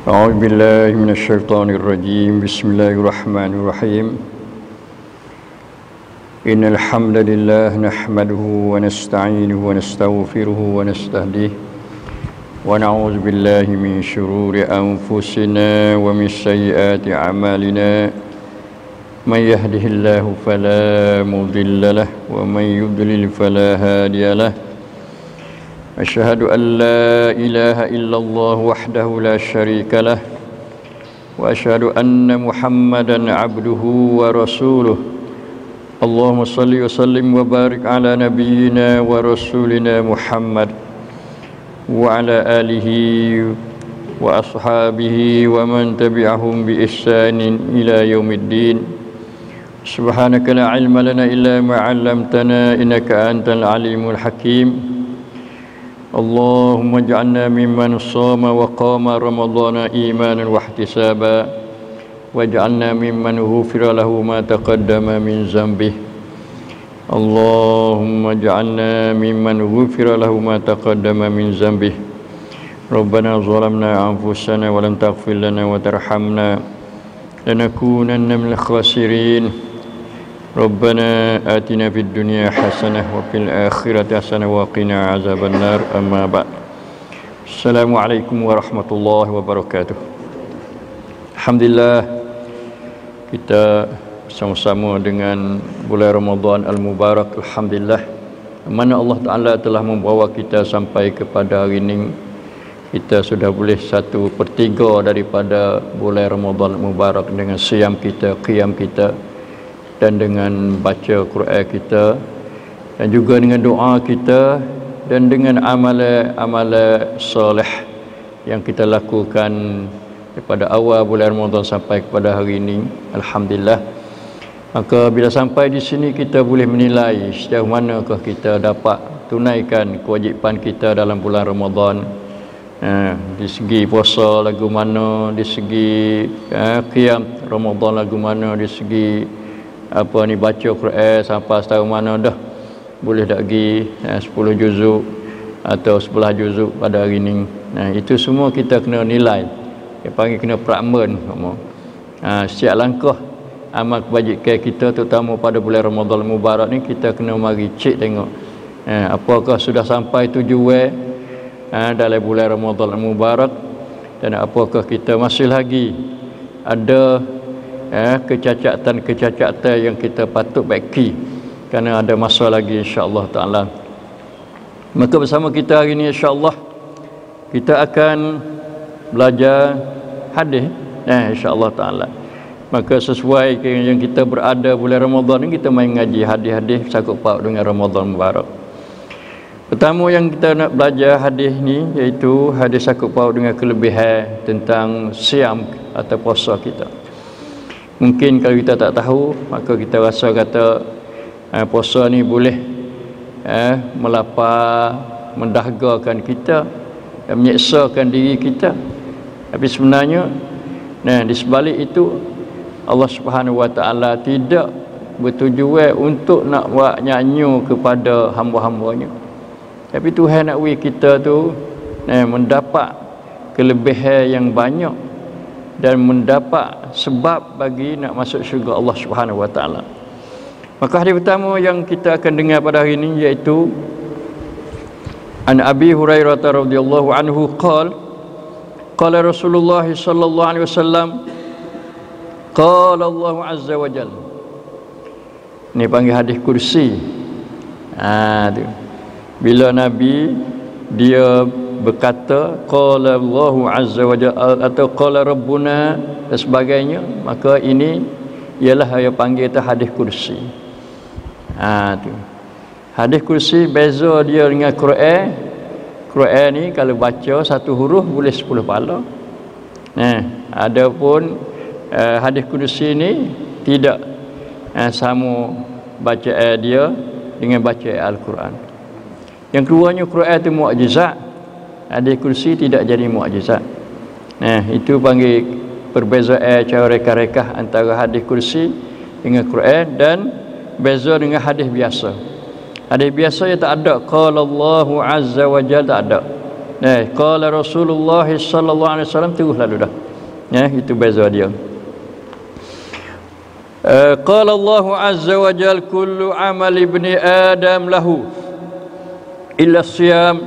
أعوذ بالله من الشيطان الرجيم بسم الله الرحمن الرحيم إن الحمد لله نحمده ونستعينه ونستغفره ونستهديه ونعوذ بالله من شرور أنفسنا ومن سيئات أعمالنا من يهده الله فلا مضل له ومن يضلل فلا هادي له أشهد أن لا إله إلا الله وحده لا شريك له وأشهد أن محمدا عبده ورسوله اللهم صل وسلم وبارك على نبينا ورسولنا محمد وعلى آله وأصحابه ومن تبعهم بإحسان إلى يوم الدين سبحانك لا علم لنا إلا ما علمتنا إنك أنت العليم الحكيم اللهم اجعلنا ممن صام وقام رمضان إيمانا واحتسابا واجعلنا ممن غفر له ما تقدم من ذنبه اللهم اجعلنا ممن غفر له ما تقدم من ذنبه ربنا ظلمنا أنفسنا ولم تغفر لنا وترحمنا لنكونن من الخاسرين ربنا آتنا في الدنيا حسنة وفي الآخرة حسنة وقنا عذاب النار أما بعد السلام عليكم ورحمة الله وبركاته. Alhamdulillah, kita bersama-sama dengan bulan Ramadan Al-Mubarak. Alhamdulillah, mana Allah Ta'ala telah membawa kita sampai kepada hari ini. Kita sudah boleh 1/3 daripada bulan Ramadan Al-Mubarak dengan siam kita, qiyam kita, dan dengan baca Quran kita, dan juga dengan doa kita, dan dengan amalan soleh yang kita lakukan daripada awal bulan Ramadan sampai kepada hari ini. Alhamdulillah. Maka bila sampai di sini kita boleh menilai sejauh manakah kita dapat tunaikan kewajipan kita dalam bulan Ramadan. Di segi puasa lagu mana, di segi qiyam Ramadan lagu mana, di segi baca Quran sampai setahu mana dah boleh tak pergi 10 juzuk atau 11 juzuk pada hari ini. Itu semua kita kena nilai, dia panggil kena prakmen. Setiap langkah amal kebajikan kita, terutama pada bulan Ramadan Mubarak ni, kita kena mari cek tengok apakah sudah sampai tujuan dalam bulan Ramadan Mubarak, dan apakah kita masih lagi ada kecacatan yang kita patut baiki, kerana ada masa lagi insya-Allah taala. Maka bersama kita hari ini insya-Allah kita akan belajar hadis insya-Allah taala. Maka sesuai yang kita berada bulan Ramadan ni, kita main ngaji hadis-hadis sangkut paut dengan Ramadan Mubarak. Pertama yang kita nak belajar hadis ni iaitu hadis sangkut paut dengan kelebihan tentang siam atau puasa kita. Mungkin kalau kita tak tahu, maka kita rasa kata puasa ni boleh melapar, mendahgakan kita dan menyeksakan diri kita. Tapi sebenarnya di sebalik itu, Allah Subhanahu Wa Taala tidak bertujuan untuk nak buat nyanyi kepada hamba-hambanya. Tapi Tuhan nak bagi kita tu mendapat kelebihan yang banyak dan mendapat sebab bagi nak masuk syurga Allah Subhanahu Wa Taala. Maka hadis pertama yang kita akan dengar pada hari ini iaitu An Abi Hurairah radhiyallahu anhu qala Rasulullah sallallahu alaihi wasallam qala Allah azza wa jalla. Ni panggil hadis kursi. Tu. Bila Nabi dia berkata qala Allahu azza wa jalla atau qala rabbuna dan sebagainya, maka ini ialah yang panggil itu hadis kursi. Tu. Hadis kursi beza dia dengan Quran. Quran ni kalau baca satu huruf boleh 10 pahala. Adapun hadis kursi ni tidak sama bacaan dia dengan bacaan Al-Quran. Yang keduanya, Quran itu mukjizat, hadis kursi tidak jadi mukjizat. Itu panggil perbezaan cara reka-reka antara hadis kursi dengan Quran, dan beza dengan hadis biasa. Hadis biasa yang tak ada qala Allahu azza wa jalla, tak ada. Qala Rasulullah sallallahu alaihi wasallam tu lalu dah. Itu beza dia. Qala Allah azza wa jalla kullu amal ibni adam lahu illa siyam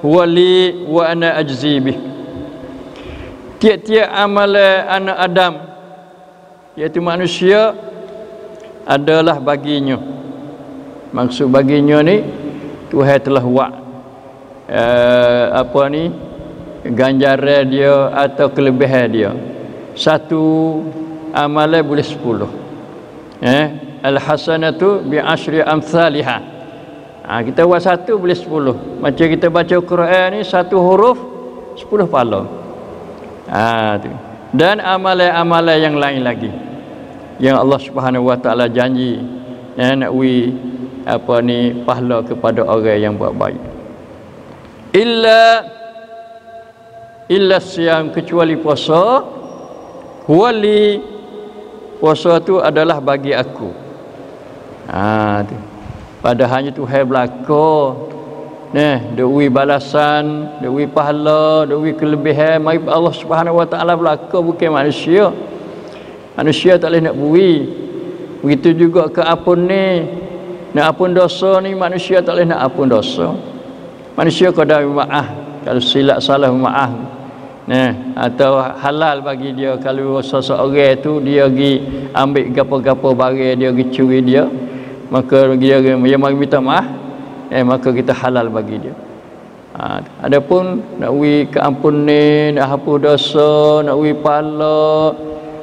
huwa li wa ana ajzi bih. Tiap-tiap amalan anak Adam, iaitu manusia, adalah baginya. Maksud baginya ni Tuhan telah buat ganjaran dia atau kelebihan dia. Satu amalan boleh 10. Al-hasanatu bi asyri amsalihha. Kita buat satu boleh 10. Macam kita baca Quran ni, satu huruf 10 pahala. Tu. Dan amalan-amalan yang lain lagi yang Allah Subhanahu wa taala janji nak pahala kepada orang yang buat baik. Illa siyam, kecuali puasa. Huwali, puasa tu adalah bagi aku. Tu. Padahalnya Tuhan belaka dewi balasan, dewi pahala, dewi kelebihan mari Allah Subhanahu wa taala belaka, bukan manusia. Manusia tak boleh nak bui. Begitu juga ke ampun ni, nak ampun dosa ni manusia tak boleh nak ampun dosa. Manusia qada maaf kalau silap salah maaf. Atau halal bagi dia kalau seseorang tu dia pergi ambil gapo-gapo barang, dia pergi curi dia, maka dia mari minta maaf. Maka kita halal bagi dia. Adapun nak ke ampun ni, nak hapus dosa, nak pahala,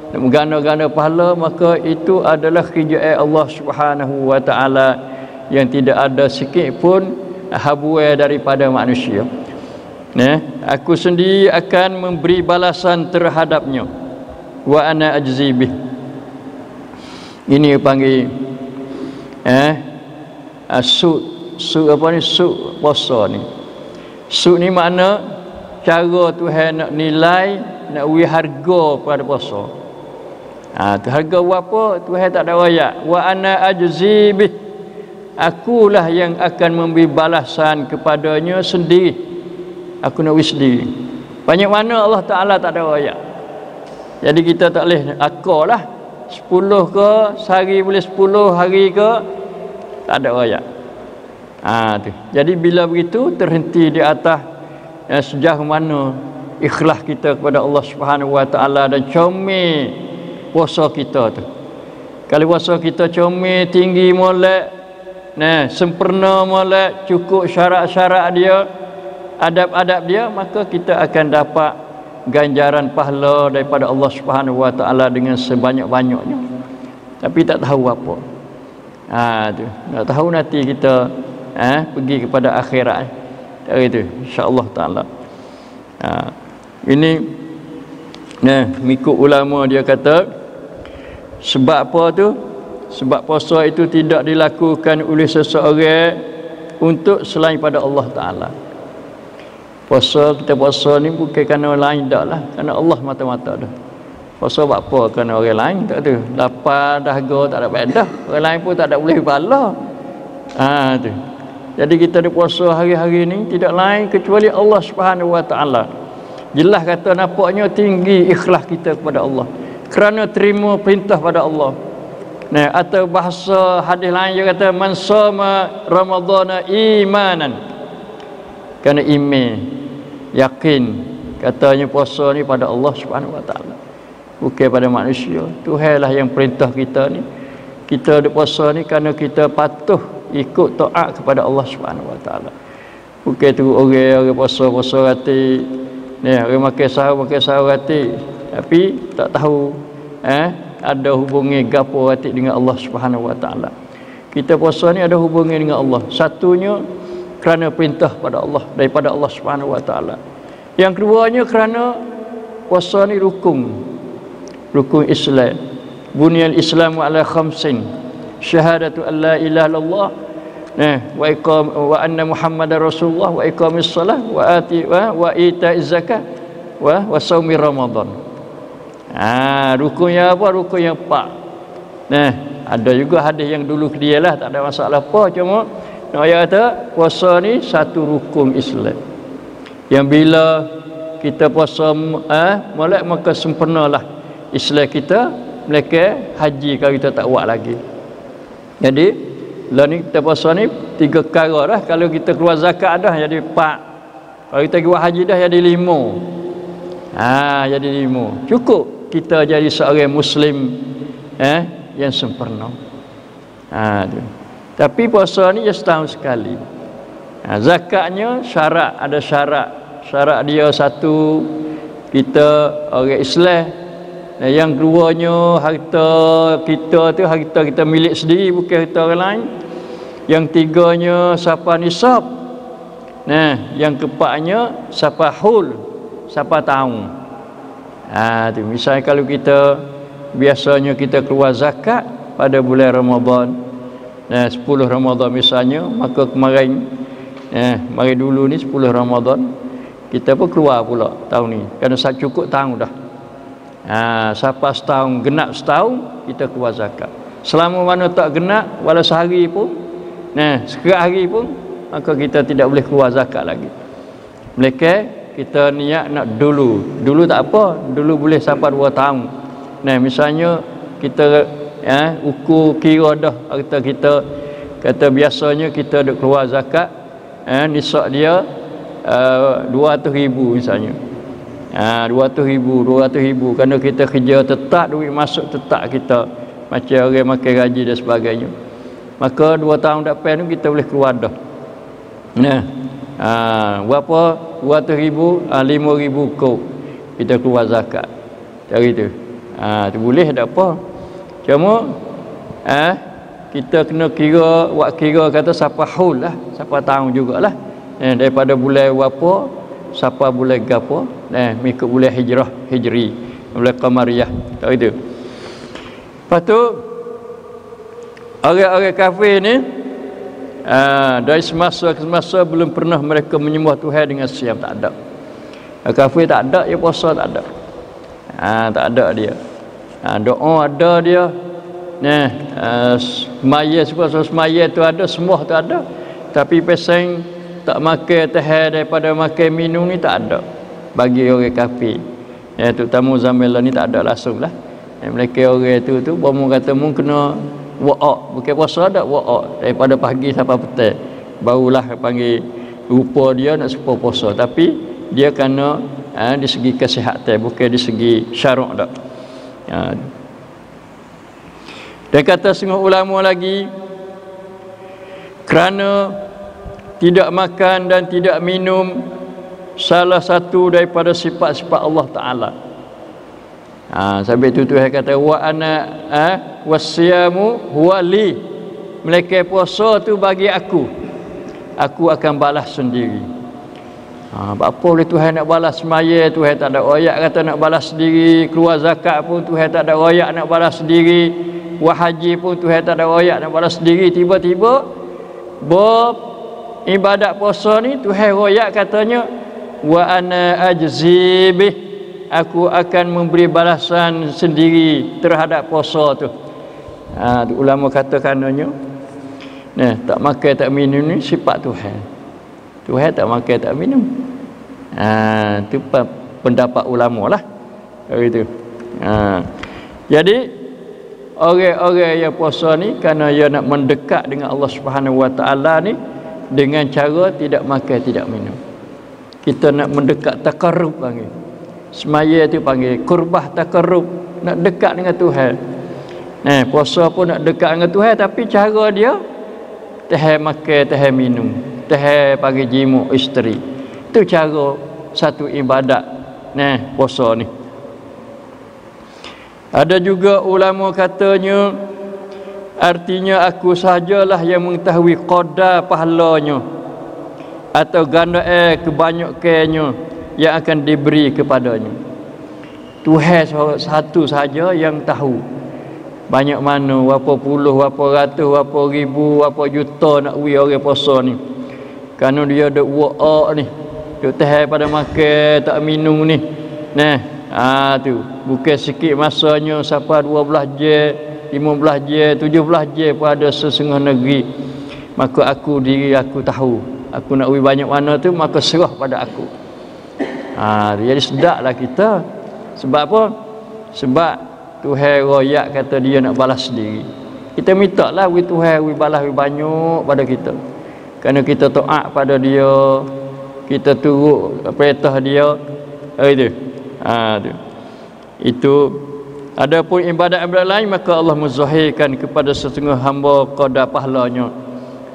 nak mengganda-ganda pahala, maka itu adalah kerjaan Allah Subhanahu wa taala yang tidak ada sikit pun habuai daripada manusia. Aku sendiri akan memberi balasan terhadapnya. Wa ana ajzi bih. Ini panggil Suk puasa ni. Suk ni makna cara Tuhan nak nilai, nak beri harga pada puasa. Tu harga apa? Tuhan tak ada ayat. Wa ana ajzi bih. Akulah yang akan memberi balasan kepadanya sendiri. Aku nak beri sendiri. Banyak mana Allah Ta'ala tak ada ayat. Jadi kita tak boleh akarlah 10 ke sehari, boleh 10 hari ke, tak ada ayat. Tu. Jadi bila begitu terhenti di atas sejauh mana ikhlas kita kepada Allah Subhanahu wa taala dan comel puasa kita tu. Kalau puasa kita comel, tinggi molek, sempurna molek, cukup syarat-syarat dia, adab-adab dia, maka kita akan dapat ganjaran pahala daripada Allah Subhanahu wa taala dengan sebanyak-banyaknya. Tapi tak tahu apa. Tu. Tak tahu nanti kita pergi kepada akhirat. Itu insya-Allah taala. Ini mengikut ulama dia kata sebab apa tu? Sebab puasa itu tidak dilakukan oleh seseorang untuk selain pada Allah Taala. Puasa, kita puasa ni bukan kerana lain dak lah, kerana Allah mata-mata dah. Puasa buat apa kerana orang lain tak tu. Lapar dahaga tak ada faedah. Orang lain pun tak ada boleh pahala. Tu. Jadi kita ada puasa hari-hari ni tidak lain kecuali Allah Subhanahu wa taala. Jelas kata nampaknya tinggi ikhlas kita kepada Allah kerana terima perintah pada Allah. Atau bahasa hadis lain dia kata man shoma ramadhana imanan. Kerana iman, yakin katanya puasa ni pada Allah Subhanahu wa taala. Bukan pada manusia. Tuhanlah yang perintah kita ni. Kita ada puasa ni kerana kita patuh ikut taat kepada Allah Subhanahu wa taala. Bukan tu orang puasa rati, orang makan sahur rati, tapi tak tahu ada hubungi gapo hati dengan Allah Subhanahu wa taala. Kita puasa ni ada hubungi dengan Allah. Satunya kerana perintah pada Allah daripada Allah Subhanahu wa taala. Yang keduanya kerana puasa ni rukun Islam. Bunyal Islamu ala khamsin. Syahadatu an la ilaha illallah wa anna Muhammadar Rasulullah wa iqamis salah wa ita'iz zakat wa shaumi Ramadan. Rukunnya apa? Rukun yang 4. Ada juga hadis yang dulu dia lah, tak ada masalah apa, cuma nak ayat kata puasa ni satu rukun Islam. Yang bila kita puasa molek maka sempurnalah Islam kita, mereka haji kalau kita tak buat lagi. Jadi lah ni kita puasa ni 3 perkara dah. Kalau kita keluar zakat dah jadi 4. Kalau kita buat haji dah jadi 5. Jadi 5. Cukup kita jadi seorang muslim yang sempurna. Tu. Tapi puasa ni je setahun sekali. Zakatnya syarat, ada syarat. Syarat dia satu, kita orang Islam. Yang keduanya, harta kita tu harta kita milik sendiri, bukan harta orang lain. Yang tiganya siapa nisab. Yang keempatnya siapa hul, siapa tahun. Tu misalnya kalau kita biasanya kita keluar zakat pada bulan Ramadan, 10 Ramadan misalnya, maka kemarin mari dulu ni 10 Ramadan kita pun keluar pula tahun ni kerana cukup tahun dah. Siapa setahun, genap setahun, kita keluar zakat. Selama mana tak genap walau sehari pun, sekerat hari pun, maka kita tidak boleh keluar zakat lagi. Mereka kita niat nak dulu tak apa, dulu boleh sampai 2 tahun. Misalnya kita ukur kira dah harta kita, kata biasanya kita duk keluar zakat, nisab dia 200,000 misalnya. 200,000 kerana kita kerja tetap, duit masuk tetap kita, macam orang makan gaji dan sebagainya. Maka 2 tahun depan tu kita boleh keluar dah. Berapa 200,000, 5,000 kau kita keluar zakat. Cari tu. Tu boleh tak apa. Cuma kita kena kira kata siapa haul lah, siapa tahun jugalah. Daripada bulan berapa siapa bulan gapo, mengikut bulan hijri, bulan qamariyah. Tak itu. Lepas tu orang-orang kafir ni dari semasa ke semasa belum pernah mereka menyembah Tuhan dengan siam, tak ada. Kafir tak ada, ya puasa tak ada. Tak ada dia. Doa ada dia. Semaya semaya tu ada, semua tu ada. Tapi peseng tak makan teh daripada makan minum ni tak ada bagi orang kafir. Terutama zaman ni tak ada langsung lah. Mereka orang tu bomo kata mu kena wa'ak, bukan puasa dak wa'ak daripada pagi sampai petang. Barulah panggil rupa dia nak supaya puasa, tapi dia kena di segi kesihatan, bukan di segi syarak dak. Dan kata setengah ulama lagi, kerana tidak makan dan tidak minum salah satu daripada sifat-sifat Allah Ta'ala. Sampai itu Tuhan kata wa ana wasiyamu huwa li, mereka puasa tu bagi aku akan balas sendiri. Apa boleh Tuhan nak balas semaya, Tuhan tak ada royak kata nak balas sendiri. Keluar zakat pun Tuhan tak ada royak nak balas sendiri. Buat haji pun Tuhan tak ada royak nak balas sendiri. Tiba-tiba ibadat puasa ni Tuhan royak katanya wa ana ajzi bih, aku akan memberi balasan sendiri terhadap puasa tu. Ulama kata kananya tak makan tak minum ni sifat Tuhan. Tuhan tak makan tak minum. Tu pendapat ulama lah. Begitu. Jadi orang-orang yang puasa ni kerana dia nak mendekat dengan Allah Subhanahu Wa Taala ni dengan cara tidak makan tidak minum. Kita nak mendekat takarrub panggil. Semaya tu panggil qurbah takarrub, nak dekat dengan Tuhan. Puasa pun nak dekat dengan Tuhan, tapi cara dia teh makan, teh minum, teh pagi jimuk isteri. Itu cara satu ibadat puasa ni. Ada juga ulama katanya artinya aku sahajalah yang mengetahui qadar pahalanya atau ganda kebanyakannya yang akan diberi kepadanya. Tuhan satu sahaja yang tahu banyak mana, berapa puluh, berapa ratus, berapa ribu, berapa juta nak wi orang puasa ni. Kerana dia duk wa'ak ni, duk teh pada makan tak minum ni. Tu bukan sikit masanya sampai 12 jam, 15 jam, 17 jam pun ada sesengah negeri. Maka diri aku tahu, aku nak wi banyak mana tu, maka serah pada aku. Jadi sedaklah kita. Sebab apa? Sebab Tuhan royak kata dia nak balas sendiri. Kita minta lah Tuhan balas banyak pada kita. Kerana kita taat pada dia, kita turut perintah dia. Itu. Itu. Adapun ibadat-ibadat lain, maka Allah menzahirkan kepada setengah hamba qada pahalanya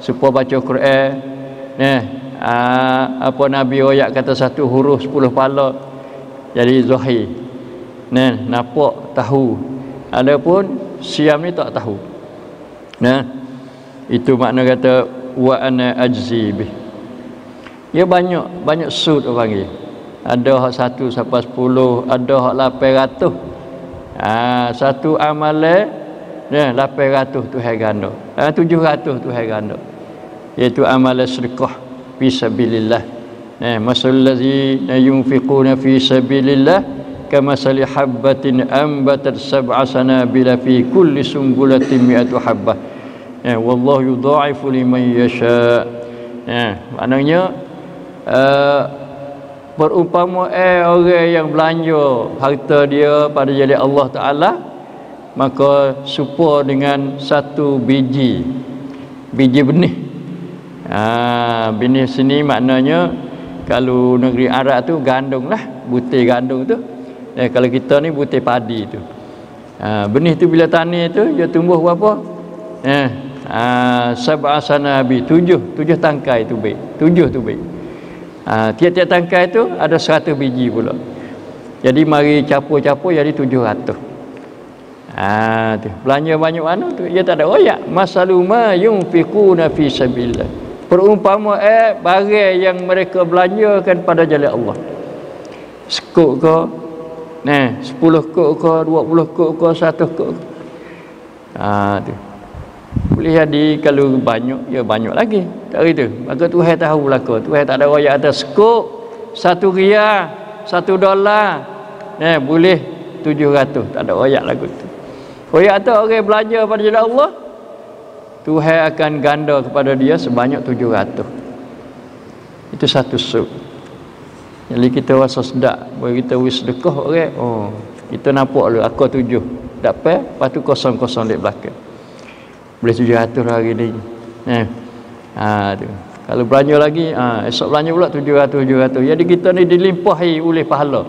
supaya baca Quran. Apa Nabi royak kata satu huruf 10 pahala. Jadi zahir. Nampak, tahu. Adapun siam ni tak tahu. Itu makna kata wa ana ajzi bih. Ya banyak sud orang panggil. Ada hak 1 sampai 10, ada hak 800. Satu amalan 800 Tuhan ganda. 700 Tuhan ganda. Iaitu amalan sedekah fi sabilillah. Masalul ladzina yunfiquna fi sabilillah kamasali habbatin ambatat sab'a sanabila fi kulli sumbulatin mi'atu habbah. Wallahu yudha'ifu liman yasha. Maknanya perumpama orang yang belanja harta dia pada jalan Allah Ta'ala, maka serupa dengan satu biji benih. Benih sini maknanya kalau negeri Arab tu gandum lah, butir gandum tu. Kalau kita ni butir padi tu. Benih tu bila tani tu dia tumbuh berapa? Sab'a sanabi, 7 tangkai tu baik. 7 tu baik. Tiap-tiap tangkai tu ada 100 biji pula. Jadi mari capur-capur jadi 700. Tu. Belanja banyak mana tu dia tak ada royak. Masaluma yunfiquna fi sabilillah. Perumpama barang yang mereka belanjakan pada jalan Allah. Sekuk ke 10 kok ke 20 kok ke 100 kok. Tu. Boleh jadi kalau banyak, ya banyak lagi. Tak gitu. Maka Tuhan tahu belaka. Tuhan tak ada royak atas sekuk 1 riyal, 1 dolar. Boleh 700. Tak ada royak lagu tu. Royak atas orang belanja pada jalan Allah, Tuhan akan ganda kepada dia sebanyak 700. Itu satu sub. Jadi kita rasa sedap. Bila kita sedekah orang, kita nampak lu aku 7. Dapat, lepas tu kosong-kosong di belakang. Boleh 700 hari ni. Tu. Kalau belanja lagi, esok belanja pula 700. Jadi kita ni dilimpahi oleh pahala.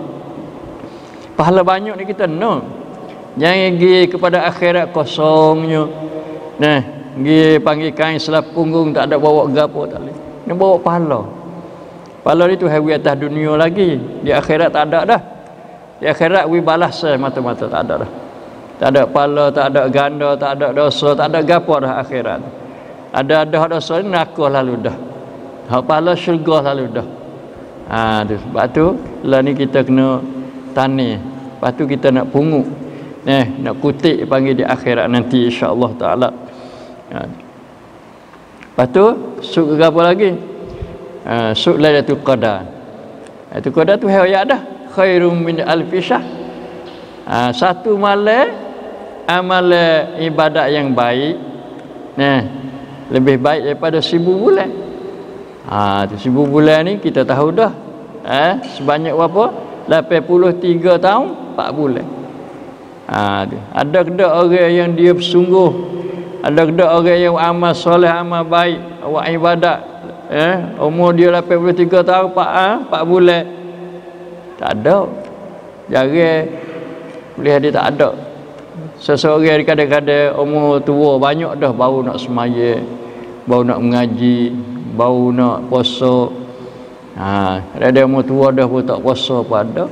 Pahala banyak ni kita jangan pergi kepada akhirat kosongnya. Pergi panggil kain selap punggung tak ada bawa gapo tak boleh. Ni bawa pahala. Pahala ni tu hari atas dunia lagi. Di akhirat tak ada dah. Di akhirat balas mata-mata tak ada dah. Tak ada pahala, tak ada ganda, tak ada dosa, tak ada gapo dah akhirat. Ada dosa ni neraka lalu dah. Hak pahala syurga lalu dah. Tu. Sebab tu lah ni kita kena tani. Lepas tu kita nak pungut. Nak kutik panggil di akhirat nanti insya-Allah taala. Lepas tu suk apa lagi? Suk Lailatul Qadar. Lailatul Qadar tu hayat dah. Khairum min alfi syahr. Satu malam amal ibadat yang baik lebih baik daripada 1000 bulan. Tu 1000 bulan ni kita tahu dah. Sebanyak berapa? 83 tahun 4 bulan. Ada kedak orang yang dia bersungguh, ada kedak orang yang amal soleh, amal baik, buat ibadat, umur dia 83 tahun 4 bulan. Tak ada. Jarang boleh dia tak ada. Seseorang kadang-kadang umur tua banyak dah baru nak semaya, baru nak mengaji, baru nak puasa. Ada umur tua dah pun tak puasa pun ada.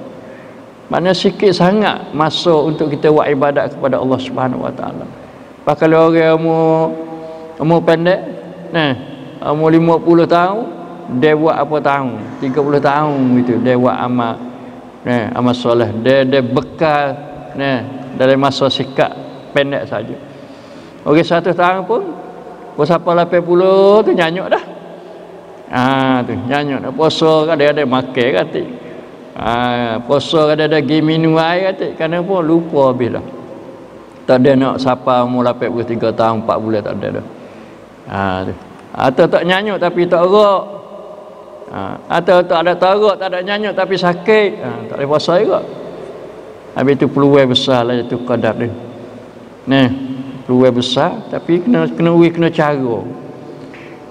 Maknanya sikit sangat masa untuk kita buat ibadat kepada Allah Subhanahu Wa Taala. Pak kalau orang umur pendek, umur 50 tahun, dia buat apa tahun? 30 tahun gitu dia buat amal. Amal soleh. Dia bekal dalam masa sikap pendek saja. Orang 100 tahun pun sampai 80 tu nyanyuk dah. Tu nyanyuk dah puasa kadang-kadang makan kata. Puasa kadang-kadang pergi minum air kata. Kenapa lupa habis dah. Tak ada nak siapa umur 83 tahun 4 bulan tak ada dah. Tu. Atau tak nyanyuk tapi tak gerak. Atau tak ada tarak, tak ada nyanyuk tapi sakit, tak boleh puasa juga. Habis itu peluang besar lah itu qadar ni. Nah, peluang besar tapi kena cara.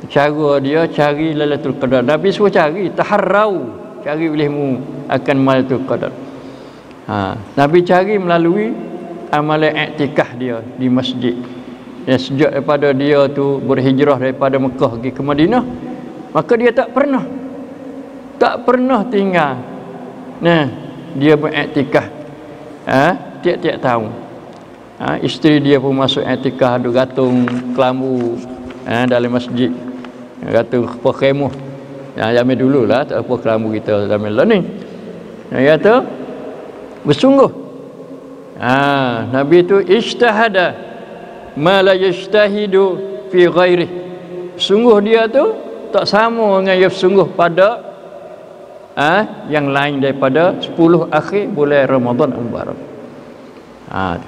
Cara dia cari Lailatul Qadar. Nabi suruh cari, taharrau, cari olehmu akan Lailatul Qadar. Nabi cari melalui amalan iktikaf dia di masjid. Ya, sejak daripada dia tu berhijrah daripada Mekah pergi ke Madinah, maka dia tak pernah tinggal. Nah, dia beriktikaf tiap-tiap tahun. Isteri dia pun masuk iktikaf, duk gantung kelambu dalam masjid, gantung khemah. Zaman dululah tak apa kelambu kita zaman lah ni. Dia kata bersungguh. Nabi tu ijtahada ma la yajtahidu fi ghairihi. Sungguh dia tu tak sama dengan yang sungguh pada yang lain daripada 10 akhir bulan Ramadan Mubarak.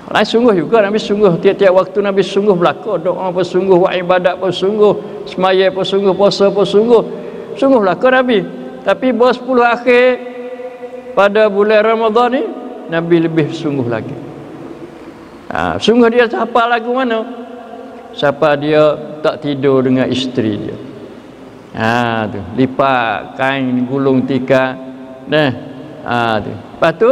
Lain sungguh juga Nabi sungguh, tiap-tiap waktu Nabi sungguh belaka, doa pun sungguh, buat ibadat pun sungguh, semaya pun sungguh, puasa pun sungguh belaka Nabi. Tapi bahawa 10 akhir pada bulan Ramadan ni Nabi lebih sungguh lagi. Sungguh dia siapa lagu mana? Siapa dia tak tidur dengan isteri dia. Tu lipat kain gulung tikar. Tu. Lepas tu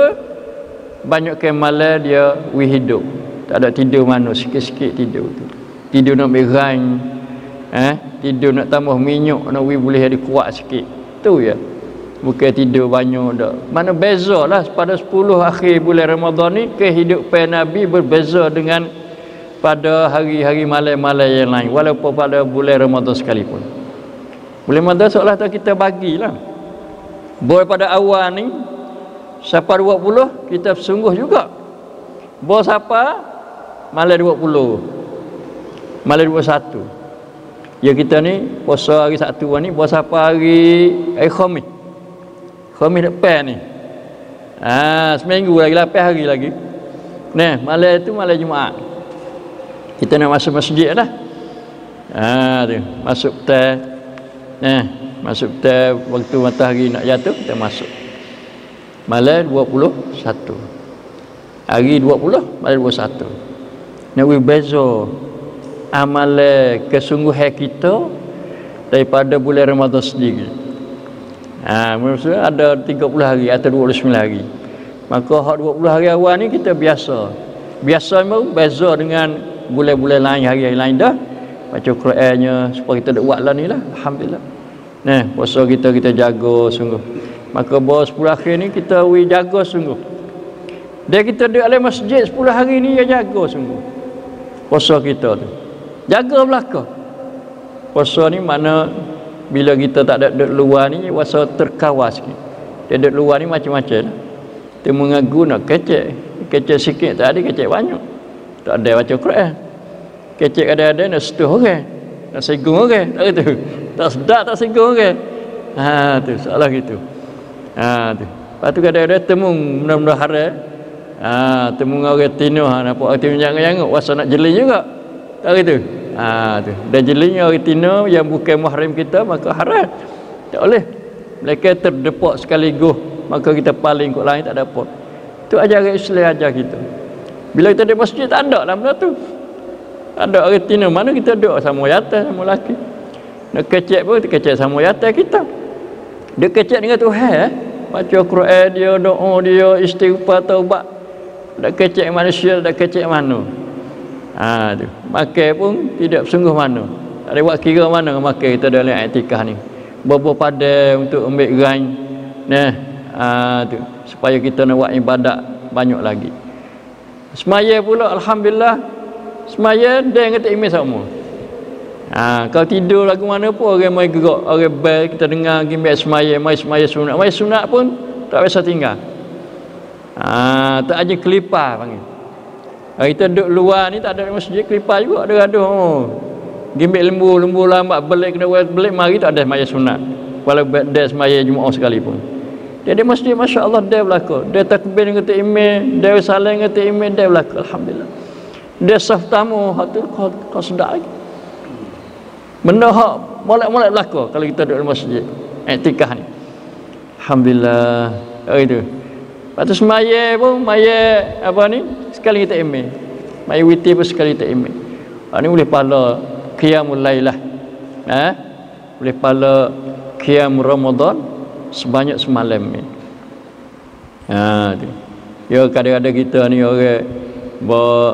banyak kemalan dia hidup. Tak ada tidur mana, sikit-sikit tidur tu. Tidur nak berang. Tidur nak tambah minyak, nak boleh ada kuat sikit. Tu ya. Bukan tidur banyak dak. Mana bezalah pada 10 akhir bulan Ramadan ni kehidupan Nabi berbeza dengan pada hari-hari malam-malam yang lain, walaupun pada bulan Ramadan sekalipun. Bulan Ramadan seolah tak kita bagilah. Boy pada awal ni siapa 20 kita sungguh juga. Boy siapa malam 20. Malam 21. Ya kita ni puasa hari Sabtu ni, puasa apa hari Khamis. Khamis depan ni. Seminggu lagi, 8 hari lagi. Malam tu malam Jumaat. Kita nak masuk masjid dah. Tu. Masuk petai. Masuk petai waktu matahari nak jatuh, kita masuk. Malam 21. Hari 20, malam 21. Nak berbeza amalan kesungguhan kita daripada bulan Ramadan sendiri. Maksudnya ada 30 hari atau 29 hari. Maka hak 20 hari awal ni kita biasa memang beza dengan bulan-bulan lain, hari lain dah. Baca Qurannya supaya kita dak buat lah ni lah. Alhamdulillah. Puasa kita jaga sungguh. Maka bahawa 10 akhir ni kita jaga sungguh. Dia kita duduk dalam masjid 10 hari ni dia jaga sungguh. Puasa kita tu. Jaga belaka. Puasa ni mana bila kita tak ada duduk luar ni puasa terkawal sikit. Dia duduk luar ni macam-macam. Dia mengagu nak kecek sikit tak ada, kecek banyak. Tak ada baca Quran. Kecek ada-ada nak setuh orang. Nak singgung orang. Tak gitu. Tak sedap tak singgung orang. Tu soalan gitu. Tu. Lepas tu kadang-kadang temung benda-benda haram. Temung orang tino nampak orang tino jangan-jangan puasa nak jeli juga. Tak gitu. Tu. Dan jelinya orang tino yang bukan mahram kita maka haram. Tak boleh. Mereka terdepak sekaligus, maka kita paling kot lain tak dapat. Tu ajaran Islam ajar kita. Bila kita di masjid tak ada lah benda tu. Ada orang tino mana kita duduk sama yata sama lelaki. Nak kecek pun kecek sama yata kita. Dia kecek dengan Tuhan. Baca Quran dia, doa dia, istighfar, taubat. Dak kecek manusia, dak kecek mana. Tu. Makan pun tidak sungguh mana. Tak ada buat kira mana makan kita dalam iktikaf ni. Berapa pada untuk ambil gain. Tu. Supaya kita nak buat ibadat banyak lagi. Semaya pula alhamdulillah. Semaya dia kata imej sama. Kalau tidur lagu mana pun orang mai gerak, orang bel kita dengar gimbal semaya, mai sunat. Mai sunat pun tak biasa tinggal. Tak aja kelipar panggil. Kita duduk luar ni tak ada masjid, kelipar juga ada gaduh. Gimbal lembu lambat belik kena belik mari tak ada semaya sunat. Walau dia semaya Jumaat sekalipun. Jadi masjid masya-Allah dia berlaku. Dia takbir kata imej, dia salam kata imej, dia berlaku alhamdulillah. Dia saf tamu hatu kau sedap lagi. Benda hak molek-molek berlaku kalau kita duduk di masjid. iktikaf ni. Alhamdulillah. Itu. Lepas tu semaya pun, maya apa ni? Sekali kita imam. Maya witir pun sekali kita imam. Ni boleh pahala qiyamul lailah. Boleh pahala qiyam Ramadan sebanyak semalam ni. Tu. Ya kadang-kadang kita ni orang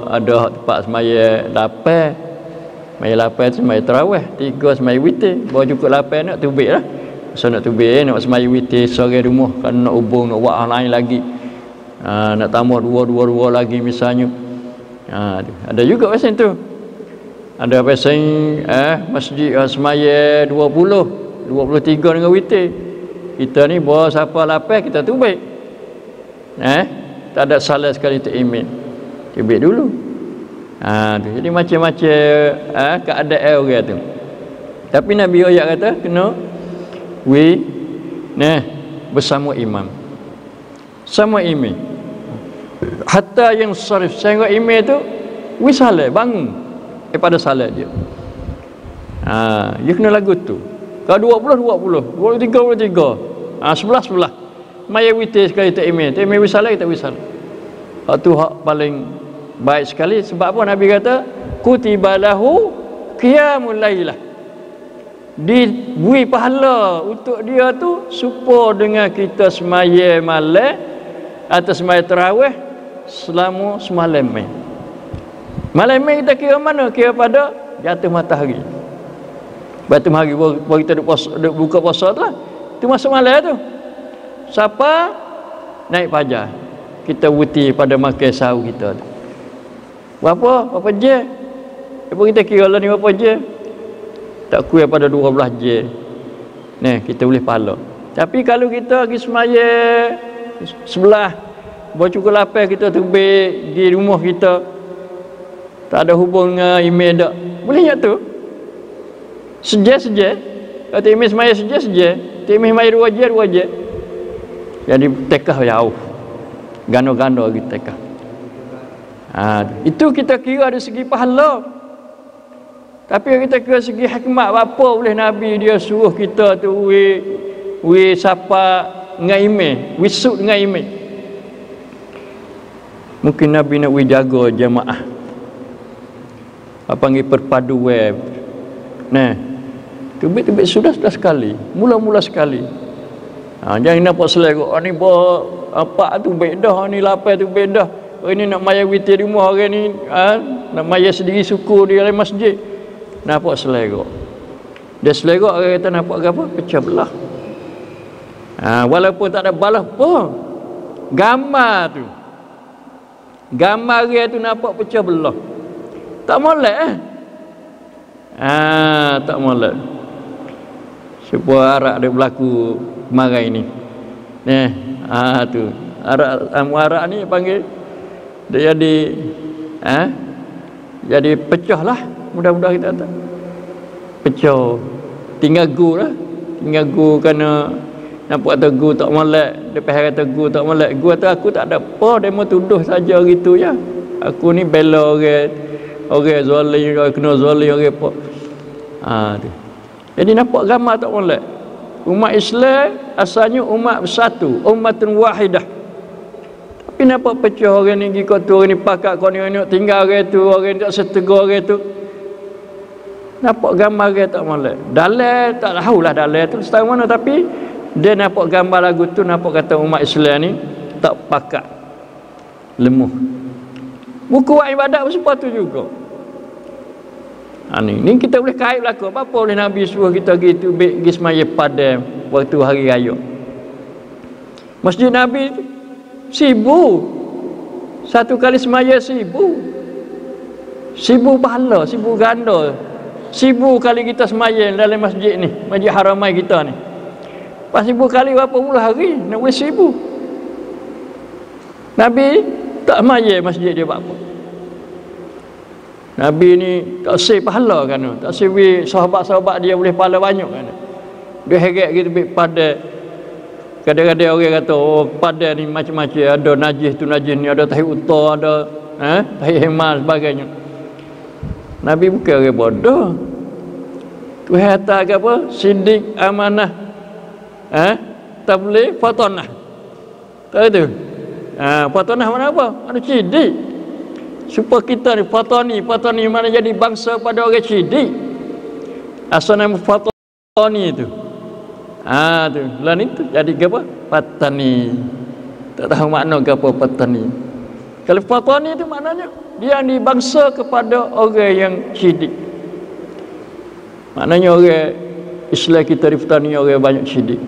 ada tempat semaya 8. Semaya 8 tu semaya tarawih, 3 semaya witir. Bawa cukup 8 nak tubik lah. So nak tubik, nak semaya witir sore rumah, kan nak hubung, nak buat lain lagi. Nak tambah dua lagi misalnya. Ada juga macam tu. Ada pasal masjid semaya 23 dengan witir. Kita ni bawa siapa 8 kita tubik. Tak ada salah sekali tu imam. Tubik dulu. Jadi macam-macam keadaan orang tu. Tapi Nabi ayat kata kena bersama imam. Sama imam. Hatta yang sarif sehingga imam tu salat bangun daripada salat dia. Dia kena lagu tu. Kalau 20 23 11 maya witir sekali tak imam. Tak imam salat kita salat. Itu hak paling baik sekali. Sebab apa Nabi kata kutiba lahu qiyamul lailah, diberi pahala untuk dia tu supaya dengan kita semaya malam atau semaya tarawih selama semalam ni. Malam ni kita kira mana? Kira pada jatuh matahari. Jatuh matahari baru kita duk buka puasa tu lah. Itu masa malam tu. Siapa naik fajar, kita wuti pada makan sahur kita tu. Berapa je? Apa kita kira lah ni berapa je? Tak kurang pada 12 je. Kita boleh pahala. Tapi kalau kita pergi semaya sebelah, bawa cukup 8 kita tubik di rumah kita, tak ada hubung dengan email tak, boleh tak tu? Seja. Kalau tak email semaya seja. Tak email semaya 2 je. Jadi tekah jauh. Gano-gano lagi tekah. Itu kita kira dari segi pahala. Tapi kita kira segi hikmat, apa boleh Nabi dia suruh kita tu sapa dengan email, wisuk dengan email. Mungkin Nabi nak jaga jemaah. Apa panggil perpaduan. Tubik-tubik sudah sekali, mula-mula sekali. Jangan nampak selera ni bawa apa tu bedah ni 8 tu bedah. Ini nak maya witir rumah orang ni nak maya sendiri suku di dalam masjid. Nampak selera. Dia selera orang kata nampak apa? Pecah belah. Walaupun tak ada balas pun, gambar tu. Gambar dia tu nampak pecah belah. Tak molek tak molek. Sebuah arak ada berlaku kemarin ni. Tu. Arak ni panggil dia jadi pecah lah. Mudah-mudahan kita tak pecah. Tinggal gu lah. Tinggal gu kerana nampak kata gu tak molek. Lepas kata gu tak molek. Gu kata aku tak ada apa. Dia mau tuduh saja gitu ya. Aku ni bela orang zalim, orang kena zalim, orang apa. Tu. Jadi nampak gambar tak molek. Umat Islam asalnya umat bersatu, ummatun wahidah. Tapi nampak pecah orang ni pergi kata orang ni pakat kau ni tinggal orang tu, orang tak setegur orang tu. Nampak gambar dia tak molek. Dalil tak tahulah dalil tu setahu mana, tapi dia nampak gambar lagu tu, nampak kata umat Islam ni tak pakat, lemah. Buku buat ibadat pun sepatu juga. Ni kita boleh kait belaka. Apa boleh Nabi suruh kita gitu pergi semaya padam waktu hari raya. Masjid Nabi 1000. Satu kali semaya 1000 pahala, 1000 ganda. 1000 kali kita semaya dalam masjid ni, Masjid Haramai kita ni. Pas 1000 kali berapa puluh hari nak buat 1000. Nabi tak semaya masjid dia buat apa. Nabi ni tak sih pahala kan, tak sih sahabat-sahabat dia boleh pahala banyak kan. Dia heret gitu pada kadang-kadang orang kata pada ni macam-macam, ada najis tu najis ni, ada tahi utar, ada tahi hemal sebagainya. Nabi bukan orang bodoh. Tuhan kata apa? Sidik, amanah, Tak boleh fatanah. Tahu tu? Fatanah mana apa? Mana cidik. Supaya kita ni fatani mana jadi bangsa pada orang cidik. Asal nama fatani tu. Tu. Lain itu jadi apa? Fatani. Tak tahu makna apa fatani. Kalau fatani itu maknanya dia ni bangsa kepada orang yang cidik. Maknanya orang Islam kita di fatani orang banyak cidik.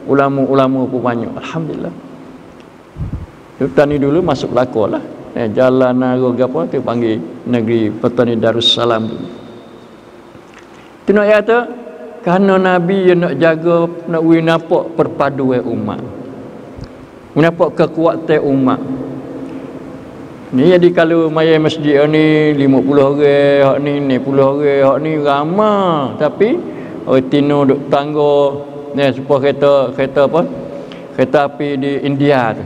Ulama-ulama pun banyak. Alhamdulillah. Petani dulu masuk lakor lah. Jalan Naga apa tu panggil negeri Petani Darussalam tu. Tu nak kata kerana Nabi yang nak jaga nak nampak perpaduan umat. Nampak kekuatan umat. Ni jadi kalau maya masjid ni 50 orang, hak ni 10 orang, hak ni ramai tapi orang tino duk tangga ni supaya kereta apa? Kereta api di India tu.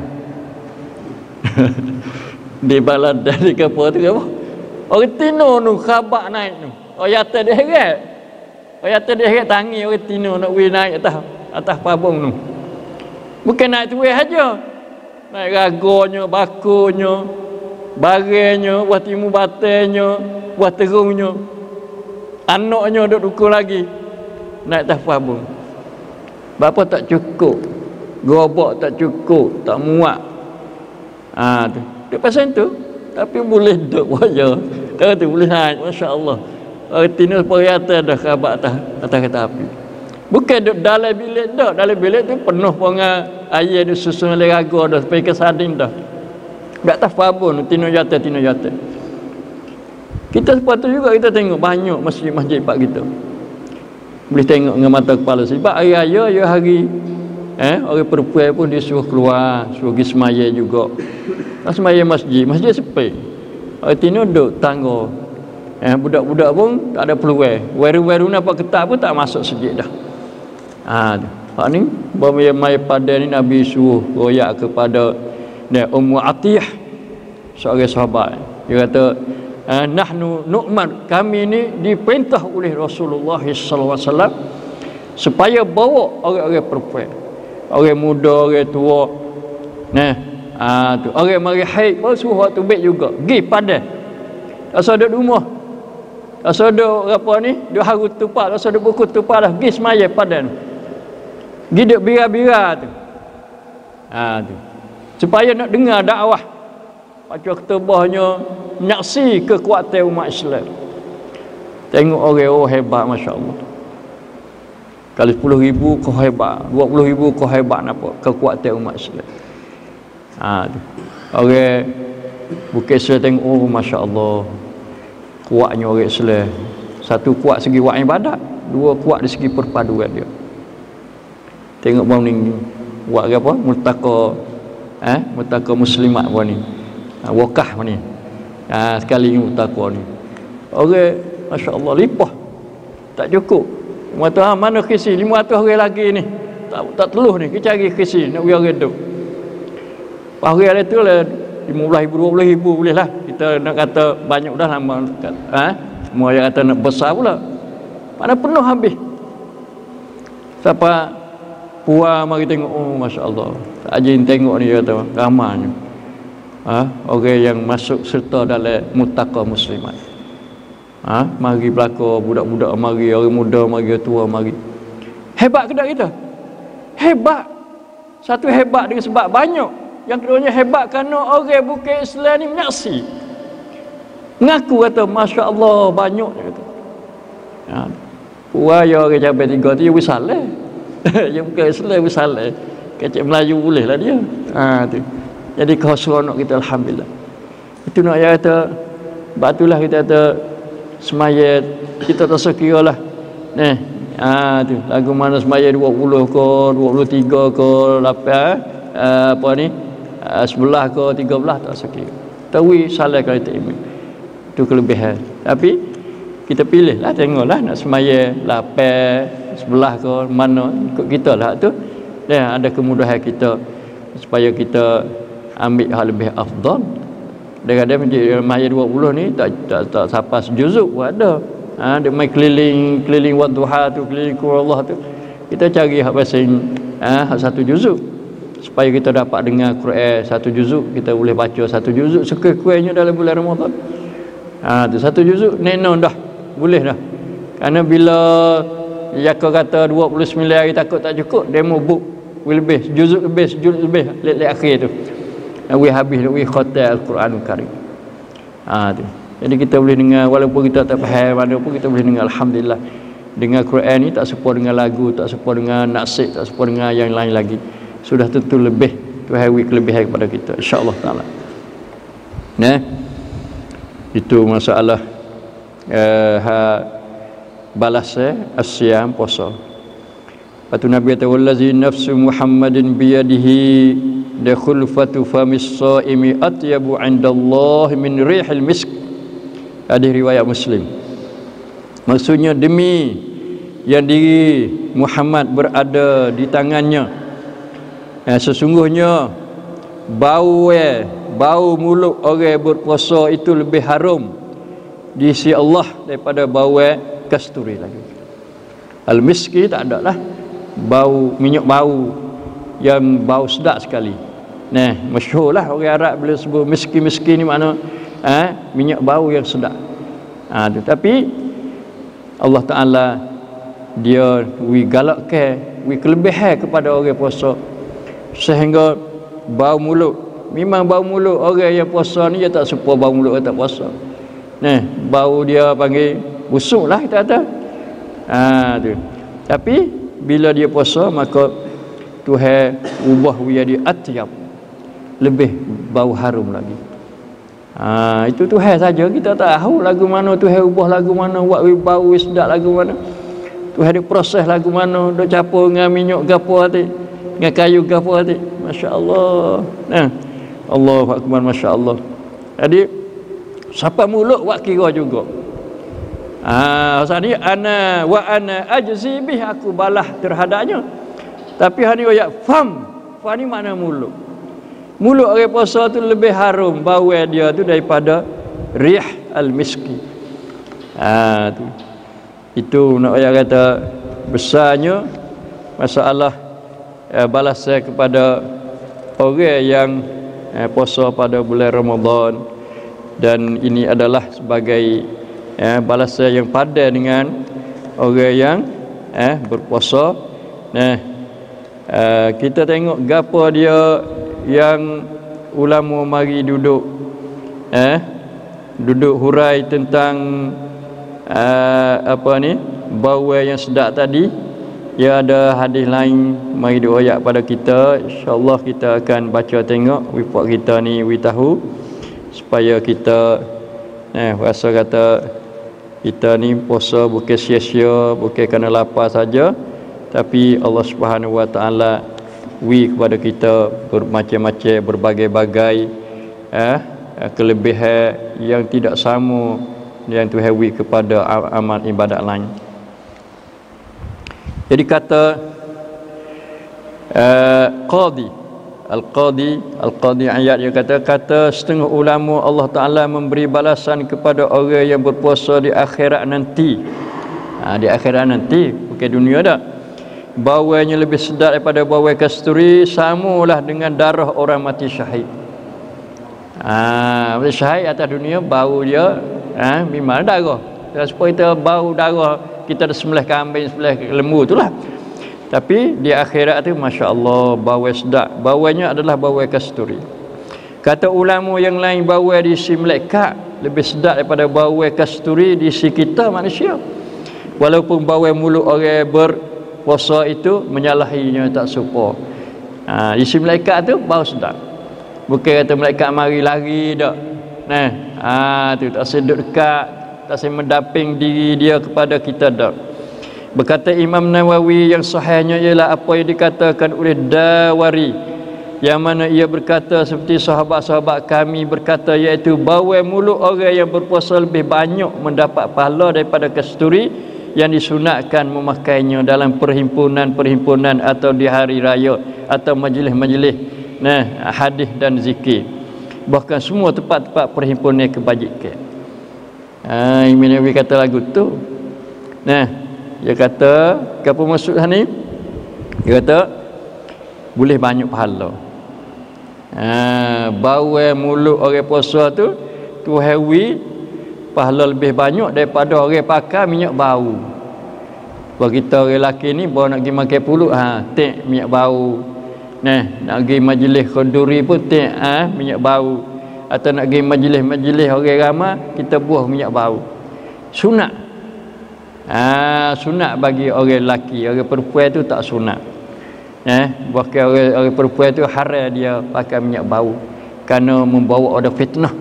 Di balad dari apa tu apa? Orang tino nu khabak naik tu. Orang atas dia heret. Orang atas dia heret tangi orang tino nak naik atas pabung tu. Bukan naik tu saja. Naik ragonya, bakunya, barangnya, buat timu batenya, buat terungnya. Anaknya duduk dukung lagi. Naik atas pabung. Bapa tak cukup. Gerobak tak cukup, tak muat. Tu. Dia pasal tu. Tapi boleh duduk wajah. Tahu tu boleh naik. Masya Allah. Tina perhatian dah khabar atas kereta api. Bukan duduk dalam bilik dah. Dalam bilik tu penuh dengan air dia susun oleh raga dah. Sampai ke sardin dah. Tak atas pabun. Tina jatuh. Kita sepatutnya juga kita tengok banyak masjid-masjid pak kita. Boleh tengok dengan mata kepala. Sebab hari-hari hari orang perempuan pun dia suruh keluar, suruh pergi semaya juga. Semaya masjid sepi. Orang tino duduk tangga. Budak-budak pun tak ada peluang. Waru-waru nampak ketat pun tak masuk masjid dah. Hak ni mai pada ni Nabi suruh royak kepada Ummu Atiyah, seorang sahabat. Dia kata, nahnu nu'man, kami ni diperintah oleh Rasulullah sallallahu alaihi wasallam supaya bawa orang-orang perempuan. Orang muda, orang tua. Tu orang mari haid pun suruh waktu baik juga. Pergi padan. Asal duduk rumah. Asal duduk apa ni? Duduk haru tupak, asal duduk buku tupak dah. Pergi semaya padan. Pergi duduk bira-bira tu. Tu. Supaya nak dengar dakwah. Baca ketubahnya menyaksi kekuatan umat Islam. Tengok orang hebat, masya-Allah. Kalau 10,000 kau hebat, 20,000 kau hebat nampak kekuatan umat Islam. Tu. Orang Bukit Islam tengok, masya-Allah. Kuatnya orang Islam. Satu kuat segi kuat ibadat, dua kuat dari segi perpaduan dia. Tengok bang ni buat apa? Multaka muslimat apa ni? Wakah apa ni? Sekali multaka ni. Orang masya-Allah lipah. Tak cukup. Mata mana kisi 500 orang lagi ni. Tak teluh ni, kita cari kisi nak biar redup. Hari tu lah 15,000 20,000 boleh lah. Kita nak kata banyak dah lama. Semua yang kata nak besar pula. Mana penuh habis. Siapa puan mari tengok, masya-Allah. Tak ajin tengok ni kata ramainya. Orang yang masuk serta dalam multaka muslimat. Mari belaka budak-budak mari, orang muda mari, orang tua mari. Hebat ke tak kita? Hebat. Satu hebat dengan sebab banyak. Yang keduanya hebat kerana orang Bukit Islam ni menyaksi. Ngaku kata masya-Allah banyak dia kata. Puan ya orang cabai 3 tu dia bersalah. Yang Bukit Islam bersalah. Kecik Melayu boleh lah dia. Tu. Jadi kau seronok kita alhamdulillah. Itu nak kata batulah kita kata semaya kita tak sekira lah. Tu lagu mana semaya 20 ke 23 ke 8 apa ni 11 ke 13 tak sekira. Tahu salah kalau tak imam. Itu kelebihan. Tapi kita pilih lah, tengoklah nak semaya 8 11 ke mana ikut kita lah tu. Ada kemudahan kita supaya kita ambil hal lebih afdal. Kadang-kadang maya 20 ni tak sampai sejuzuk pun ada. Dia main keliling wadduha tu, keliling qur'an tu. Kita cari hak pasal satu juzuk, supaya kita dapat dengar Quran satu juzuk, kita boleh baca satu juzuk sekurang-kurangnya dalam bulan Ramadan. Tu satu juzuk nenon dah boleh dah. Kerana bila Yaka kata 29 hari takut tak cukup, demo book lebih juzuk lebih let akhir tu we habis we khatam Al-Quranul Karim. Tu jadi kita boleh dengar walaupun kita tak faham mana pun, kita boleh dengar. Alhamdulillah, dengar Quran ni tak serupa dengan lagu, tak serupa dengan nasyid, tak serupa dengan yang lain lagi. Sudah tentu lebih Tuhan beri kelebihan kepada kita, insya-Allah taala. Itu masalah balas asyam puasa. Patu Nabi kata wallazi nafsu Muhammadin biyadihi da khulfatu famis shaimi atyabu indallahi min rihil misk. Hadis riwayat Muslim. Maksudnya demi yang diri Muhammad berada di tangannya, sesungguhnya bau mulut orang berpuasa itu lebih harum di sisi Allah daripada bau kasturi lagi. Al-miski tak ada lah bau minyak bau yang bau sedap sekali. Masyhur lah orang Arab bila sebut miski ni makna minyak bau yang sedap. Tetapi Allah Ta'ala dia galakkan kelebihan kepada orang puasa, sehingga bau mulut, memang bau mulut orang yang puasa ni dia tak serupa bau mulut orang tak puasa. Bau dia panggil busuk lah kita kata. Tu. Tapi bila dia puasa maka Tuhan ubah dia atyab, lebih bau harum lagi. Itu Tuhan saja, kita tak tahu lagu mana Tuhan ubah, lagu mana buat bau sedap, lagu mana Tuhan dia proses lagu mana, dia campur dengan minyak gapo hati, dengan kayu gapo hati. Masya-Allah. Allahu akbar, masya-Allah. Jadi siapa mulut buat kira juga. Ni ana ajzi bih, aku balah terhadapnya. Tapi hani ayat fam ni makna mulut. Mulut orang puasa tu lebih harum bau dia tu daripada rih al-miski. Tu. Itu nak ayat kata besarnya masalah balas saya kepada orang yang puasa pada bulan Ramadan, dan ini adalah sebagai balasan yang padan dengan orang yang berpuasa. Kita tengok gapo dia yang ulama mari duduk hurai tentang bau yang sedap tadi. Ya, ada hadis lain mari dioyak pada kita. InsyaAllah kita akan baca tengok report kita ni, tahu supaya kita rasa kata kita ni puasa bukan sia-sia, bukan kerana lapar saja, tapi Allah Subhanahu Wa Taala kepada kita bermacam-macam, berbagai-bagai kelebihan yang tidak sama yang Tuhan kepada amal ibadat lain. Jadi kata Al-Qadi ayat yang kata setengah ulama Allah Ta'ala memberi balasan kepada orang yang berpuasa di akhirat nanti. Di akhirat nanti, bukan dunia dah. Baunya lebih sedap daripada bau kasturi, samalah dengan darah orang mati syahid. Mati syahid atas dunia bau dia memang darah. Supaya kita bau darah, kita ada sembelih kambing, sembelih lembu itulah. Tapi di akhirat tu masya-Allah bau sedap. Baunya adalah bau kasturi. Kata ulama yang lain, bau di sisi malaikat lebih sedap daripada bau kasturi di sisi kita manusia. Walaupun bau mulut orang berpuasa itu menyalahinya tak serupa. Di sisi malaikat tu bau sedap. Bukan kata malaikat mari lari dak. Tu tak sedut dekat, tak mendaping diri dia kepada kita dak. Berkata Imam Nawawi yang sahihnya ialah apa yang dikatakan oleh Dawari, yang mana ia berkata seperti sahabat-sahabat kami berkata, iaitu bau mulut orang yang berpuasa lebih banyak mendapat pahala daripada kasturi yang disunatkan memakainya dalam perhimpunan-perhimpunan atau di hari raya atau majlis-majlis hadis dan zikir, bahkan semua tempat-tempat perhimpunan kebajikan. Imam Nawawi kata lagu tu. Dia kata, apa maksud ni? Dia kata boleh banyak pahala. Bau mulut orang puasa tu hewi pahala lebih banyak daripada orang pakai minyak bau. Kalau kita orang lelaki ni baru nak pergi makan pulut, tek minyak bau. Nak pergi majlis konduri pun tek minyak bau. Atau nak pergi majlis-majlis orang ramai, kita buah minyak bau. Sunat. Sunat bagi orang lelaki, orang perempuan tu tak sunat. Bahkan orang perempuan tu haram dia pakai minyak bau kerana membawa ada fitnah.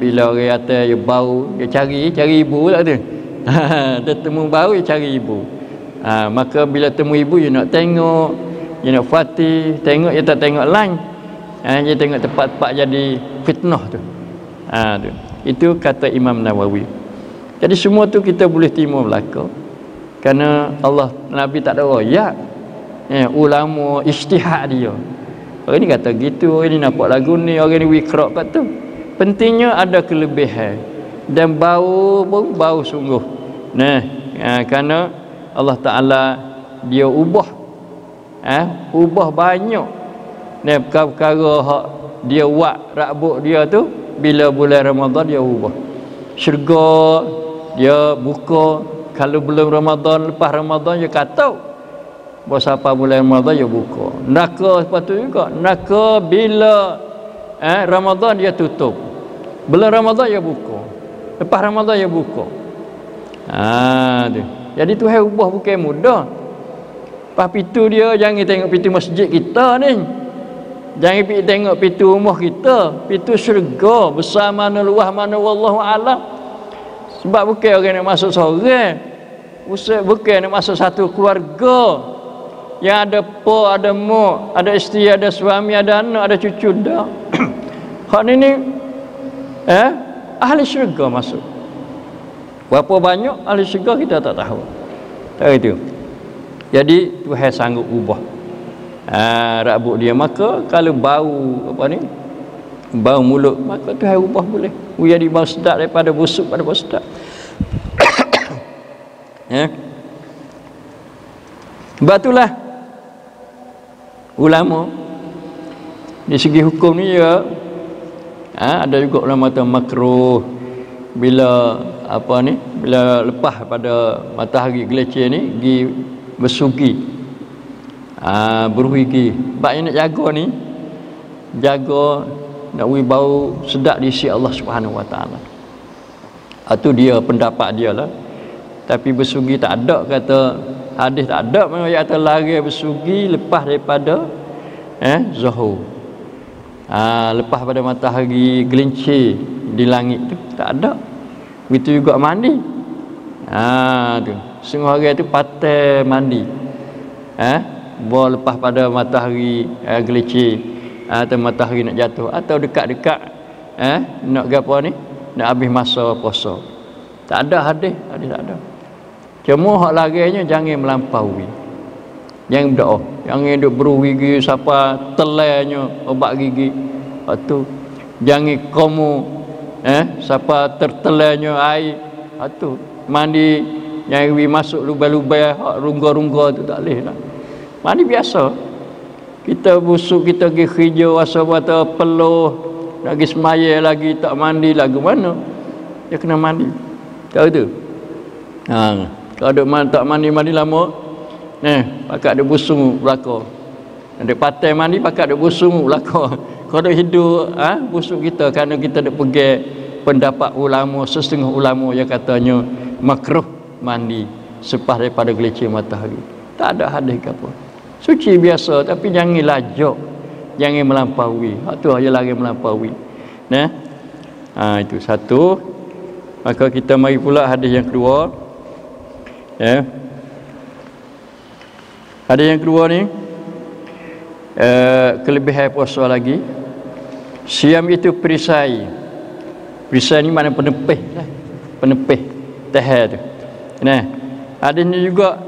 Bila orang kata dia bau, dia cari ibu lah tu. Dia temu bau, dia cari ibu. Maka bila temu ibu, dia nak tengok, dia nak fatih, tengok dia tak tengok lain. Dia tengok tempat-tempat jadi fitnah tu. Itu kata Imam Nawawi. Jadi semua tu kita boleh terima belaka. Kerana Allah Nabi tak ada royak. Ulama ijtihad dia. Orang ni kata gitu, orang ni nampak lagu ni, orang ni wikrak kat tu. Pentingnya ada kelebihan dan bau pun bau sungguh. Kerana Allah Taala dia ubah banyak perkara hak dia buat rabuk dia tu bila bulan Ramadan dia ubah. Syurga dia buka kalau belum Ramadan, lepas Ramadan dia kata berapa bulan Ramadan dia buka. Neraka sepatutnya juga. Neraka bila Ramadan dia tutup. Bulan Ramadan dia buka. Lepas Ramadan dia buka. Tu. Jadi Tuhan ubah bukan mudah. Lepas pintu dia jangan tengok pintu masjid kita ni. Jangan pergi tengok pintu rumah kita. Pintu syurga besar mana luas mana wallahu alam. Sebab bukan orang nak masuk seorang. Bukan nak masuk satu keluarga. Yang ada pa, ada mak, ada isteri, ada suami, ada anak, ada cucu dah. Hak ni ahli syurga masuk. Berapa banyak ahli syurga kita tak tahu. Tak itu. Jadi Tuhan sanggup ubah rabuk dia. Maka kalau bau bau mulut, maka Tuhan ubah boleh. Jadi bau sedap daripada busuk pada bau sedap. Sebab itulah ulama di segi hukum ni ya ada juga ulama kata makruh bila bila lepas pada matahari gelecek ni pergi bersugi berwigi. Sebabnya nak jaga ni, nak bau sedap di sisi Allah Subhanahu Wa Taala. Itu dia pendapat dia lah. Tapi bersugi tak ada, kata hadis tak ada memang dia kata lari bersugi lepas daripada zuhur. Lepas pada matahari gelincir di langit tu tak ada. Begitu juga mandi. Tu. Setengah hari tu patah mandi. Lepas pada matahari gelincir atau matahari nak jatuh atau dekat-dekat nak gapo ni? Nak habis masa puasa. Tak ada hadis tak ada. Cuma hak larinya jangan melampaui. Jangan berdoa. Jangan duk berwigi siapa telainya obat gigi. Tu. Jangan kamu siapa tertelainya air. Tu. Mandi yang masuk lubang-lubang hak rungga-rungga tu tak boleh lah. Mandi biasa. Kita busuk, kita pergi hijau asal-asal peluh, nak pergi semaya lagi tak mandi lagu mana? Dia kena mandi. Tahu tu? Kalau tak mandi lama, pakat ada busung belaka. Ada patai mandi pakat ada busung belaka. Kalau ada hidup busuk kita kerana kita ada pegang pendapat ulama, setengah ulama yang katanya makruh mandi selepas daripada gelincir matahari. Tak ada hadis ke apa. Suci biasa tapi jangan lajak, jangan melampaui. Itu aja lagi melampaui. Itu satu. Maka kita mari pula hadis yang kedua. Hadis yang kedua ni kelebihan puasa lagi. Siam itu perisai. Perisai ni mana penepih lah. Penepih tahan tu. Hadis ni juga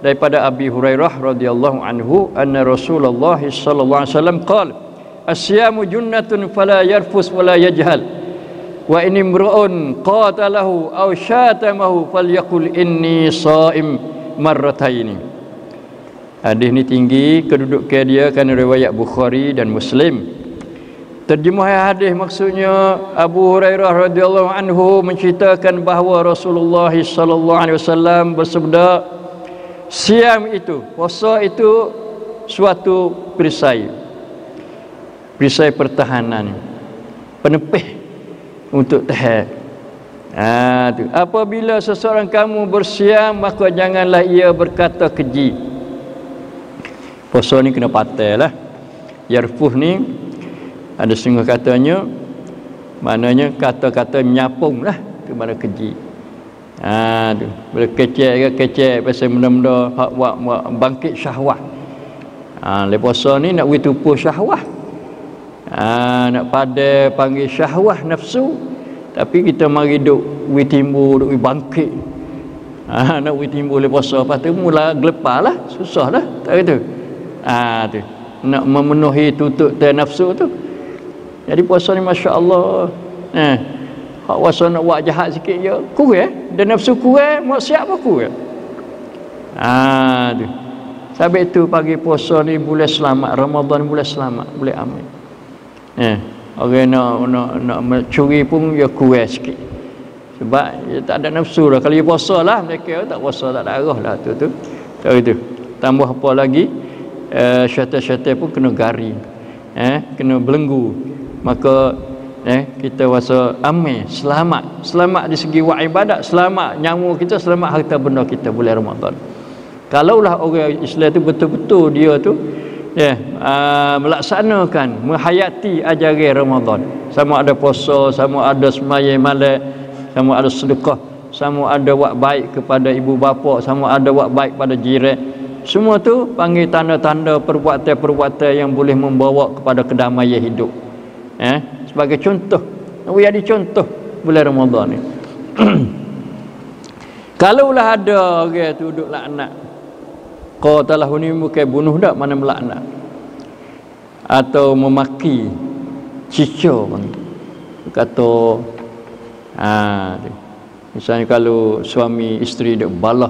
daripada Abi Hurairah radhiyallahu anhu anna Rasulullah sallallahu alaihi wasallam qala as-siyamu junnatun fala yarfus wala yajhal wa in imru'un qatalahu aw syatamahu falyaqul inni sha'im marrataini. Hadis ni tinggi kedudukan dia kerana riwayat Bukhari dan Muslim. Terjemah hadis maksudnya Abu Hurairah radhiyallahu anhu menceritakan bahawa Rasulullah sallallahu alaihi wasallam bersabda, siam itu, puasa itu suatu perisai pertahanan, penepih untuk tahan. Tu. Apabila seseorang kamu bersiam, maka janganlah ia berkata keji. Puasa ni kena patai lah. Yarfuh ni ada setengah katanya, maknanya kata-kata menyapung lah, tu mana keji. Tu. Bila kecek pasal benda-benda buat bangkit syahwat. Lepas puasa ni nak beri tupuh syahwat. Nak pada panggil syahwat nafsu, tapi kita mari duk beri timbul, duk beri bangkit. Nak beri timbul lepas puasa, lepas tu mula gelepar lah, susah lah, tak kata. Tu. Nak memenuhi tutup nafsu tu. Jadi puasa ni masya-Allah. Hak puasa nak buat jahat sikit je kurang, dan nafsu kurang, maksiat pun kurang. Tu. Sebab itu pagi puasa ni boleh selamat, Ramadan boleh selamat, boleh aman. Orang nak curi pun dia kurang sikit. Sebab dia tak ada nafsu dah. Kalau dia puasa lah, mereka tak puasa tak ada arah lah tu. Tak itu. Tambah apa lagi? Syaitan-syaitan pun kena gari, kena belenggu, maka kita rasa aman, selamat di segi buat ibadat, selamat nyawa kita, selamat harta benda kita bulan Ramadan. Kalaulah orang Islam tu betul-betul dia tu melaksanakan, menghayati ajaran Ramadan, sama ada puasa, sama ada sembahyang malam, sama ada sedekah, sama ada buat baik kepada ibu bapa, sama ada buat baik pada jiran. Semua tu panggil tanda-tanda perbuatan-perbuatan yang boleh membawa kepada kedamaian hidup. Sebagai contoh, jadi contoh bulan Ramadan ni. Kalaulah ada orang tu duduk laknat, qatalahu ni bukan bunuh dak, mana melaknat atau memaki, cicau kata misalnya kalau suami isteri duk balah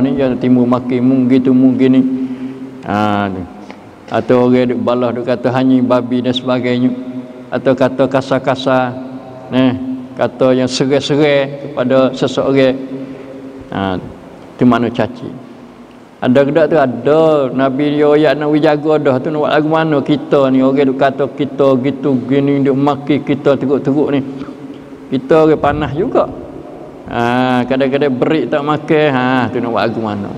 ni jangan timbul maki mung gitu ni. Atau orang duk balah duk kata hanyi babi dan sebagainya, atau kata kasar-kasar, kata yang serai-serai kepada seseorang. Itu makna caci. Ada kedak tu ada Nabi dia ayat nak jaga dah tu nak buat lagu mana kita ni orang duk kata kita gitu gini duk maki kita teruk-teruk ni. Kita orang panah juga. Kadang-kadang berik tak makan, tu nak buat lagu mana.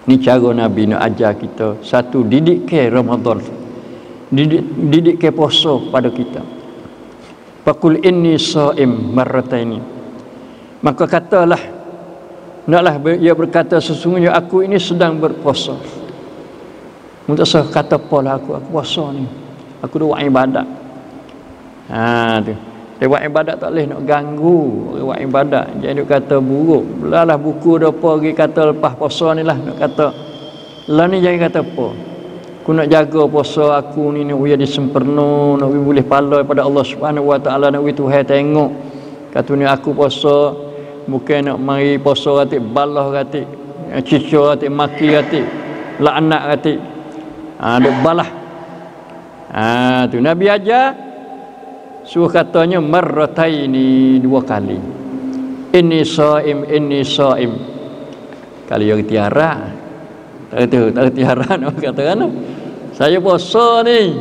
Ni cara Nabi nak ajar kita. Satu, didik ke Ramadan, didik ke puasa pada kita. Faqul inni shaim marrataini, maka katalah, naklah ia berkata sesungguhnya aku ini sedang berpuasa. Untuk saya kata apalah aku puasa ni, aku dah buat ibadat. Tu dia buat ibadat tak boleh nak ganggu orang buat ibadat. Jangan duk kata buruk. Belalah buku dah apa pergi kata lepas puasa ni lah nak kata. Lah ni jangan kata apa. Aku nak jaga puasa aku ni nak jadi sempurna, nak boleh pahala pada Allah Subhanahu Wa Taala, nak Tuhan tengok. Kata ni aku puasa bukan nak mari puasa ratik balah ratik, cicau ratik, maki ratik, laknat ratik. Duk balah. Tu Nabi ajar suruh katanya marrataini, dua kali. Inni shaim. Kalau yang tiara, tak tiara nak kata kan? Saya puasa ni.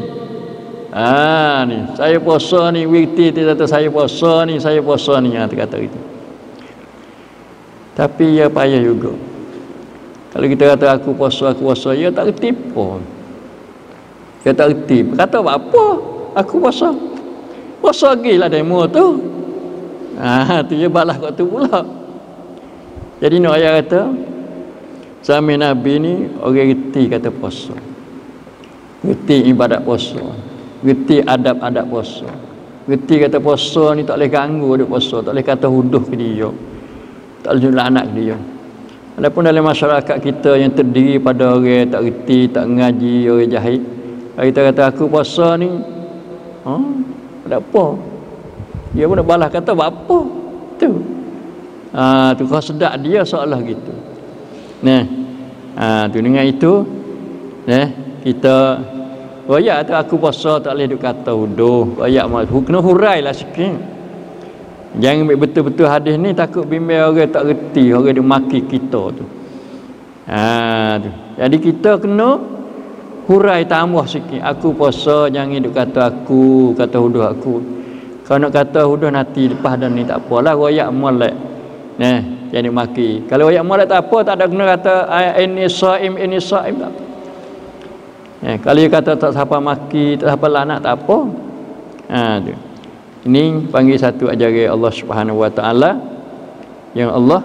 Ni saya puasa ni, witi tidak saya puasa ni, kata gitu. Tapi ya payah juga. Kalau kita kata aku puasa, ya tak reti pun. Ya tak reti. Kata apa? Aku puasa. Puasa lagi lah demo tu. Tu je balas kat tu pula. Jadi nak ayat kata, zaman Nabi ni orang reti kata puasa. Reti ibadat puasa. Reti adab-adab puasa. Reti kata puasa ni tak boleh ganggu dia puasa. Tak boleh kata huduh ke dia. Tak boleh jumlah anak ke dia. Walaupun dalam masyarakat kita yang terdiri pada orang tak reti, tak ngaji, orang jahil. Kita kata aku puasa ni, ada apa? Dia pun nak balas kata apa? Tu. Tu kau sedap dia seolah gitu. Nah. Tu dengan itu kita royak tu aku puasa tak boleh duk kata huduh. Royak kena hurailah sikit. Jangan ambil betul-betul hadis ni, takut bimbang orang tak reti, orang dia maki kita tu. Tu. Jadi kita kena hurai tambah sikit. Aku puasa, jangan duk kata aku, kata huduh aku. Kalau nak kata huduh nanti lepas dan ni tak apalah, royak molek. Jangan maki. Kalau royak molek tak apa, tak ada kena kata ini saim tak apa. Kalau dia kata tak siapa maki, tak siapa laknat tak apa. Tu. Ini panggil satu ajaran Allah Subhanahu Wa Taala yang Allah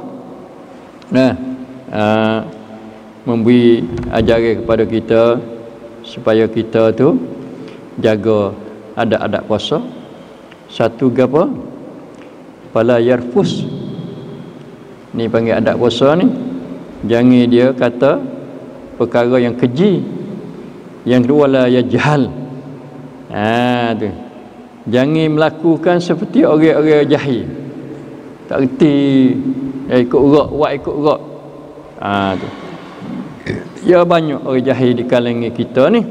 memberi ajaran kepada kita supaya kita tu jaga adab-adab puasa. Satu apa? Fala yarfus. Ni panggil adab puasa ni. Jangan dia kata perkara yang keji. Yang kedua la yajhal. Tu. Jangan melakukan seperti orang-orang jahil. Tak reti, ikut urat, buat ikut urat. Tu. Ya banyak orang jahil di kalangan kita ni.